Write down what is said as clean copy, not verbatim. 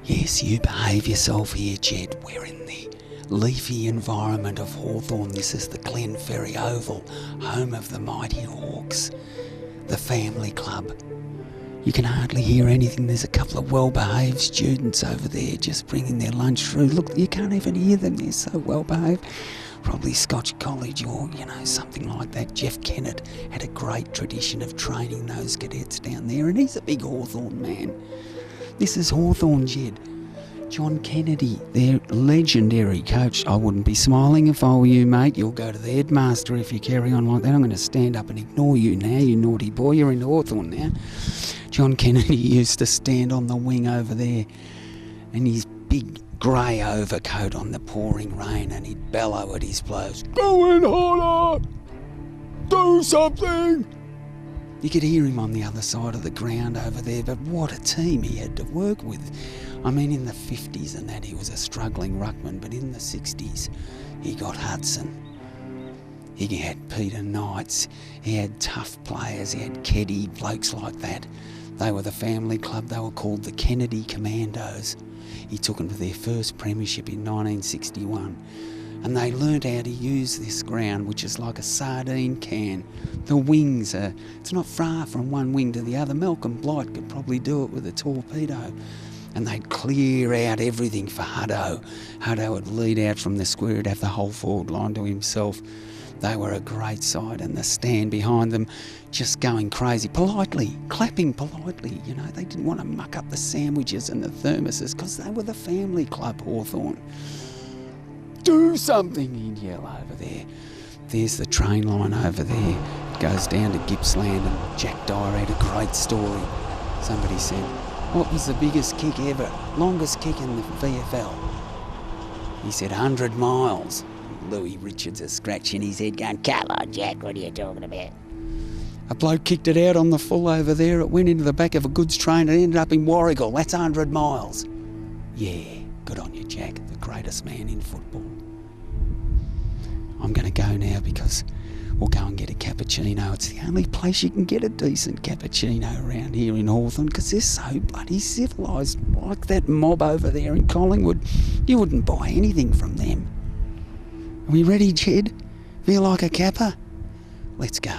Yes, you behave yourself here, Jed. We're in the leafy environment of Hawthorn. This is the Glenferrie Oval, home of the mighty Hawks, the family club. You can hardly hear anything. There's a couple of well-behaved students over there just bringing their lunch through. Look, you can't even hear them. They're so well-behaved. Probably Scotch College or, something like that. Jeff Kennett had a great tradition of training those cadets down there, and he's a big Hawthorn man. This is Hawthorn, Jed. John Kennedy, their legendary coach. I wouldn't be smiling if I were you, mate. You'll go to the headmaster if you carry on like that. I'm going to stand up and ignore you now, you naughty boy. You're in Hawthorn now. John Kennedy used to stand on the wing over there in his big grey overcoat on the pouring rain, and he'd bellow at his players, "Go in harder! Do something!" You could hear him on the other side of the ground over there, but what a team he had to work with. I mean, in the 50s and that, he was a struggling ruckman, but in the 60s, he got Hudson. He had Peter Knights. He had tough players. He had Keddy, blokes like that. They were the family club. They were called the Kennedy Commandos. He took them to their first premiership in 1961. And they learnt how to use this ground, which is like a sardine can. The wings are, it's not far from one wing to the other. Malcolm Blight could probably do it with a torpedo. And they'd clear out everything for Hutto. Hutto would lead out from the square, he'd have the whole forward line to himself. They were a great sight, and the stand behind them just going crazy, politely, clapping politely. They didn't want to muck up the sandwiches and the thermoses because they were the family club, Hawthorn. "Do something," he'd yell over there. There's the train line over there. It goes down to Gippsland, and Jack Dyer had a great story. Somebody said, "What was the biggest kick ever? Longest kick in the VFL?" He said, 100 miles. Louis Richards is scratching his head going, "Come on, Jack, what are you talking about?" A bloke kicked it out on the full over there. It went into the back of a goods train and ended up in Warrigal. That's 100 miles. Yeah, good on you, Jack, the greatest man in football. I'm going to go now because we'll go and get a cappuccino. It's the only place you can get a decent cappuccino around here in Hawthorn because they're so bloody civilised. Like that mob over there in Collingwood, you wouldn't buy anything from them. Are we ready, Jed? Feel like a capper? Let's go.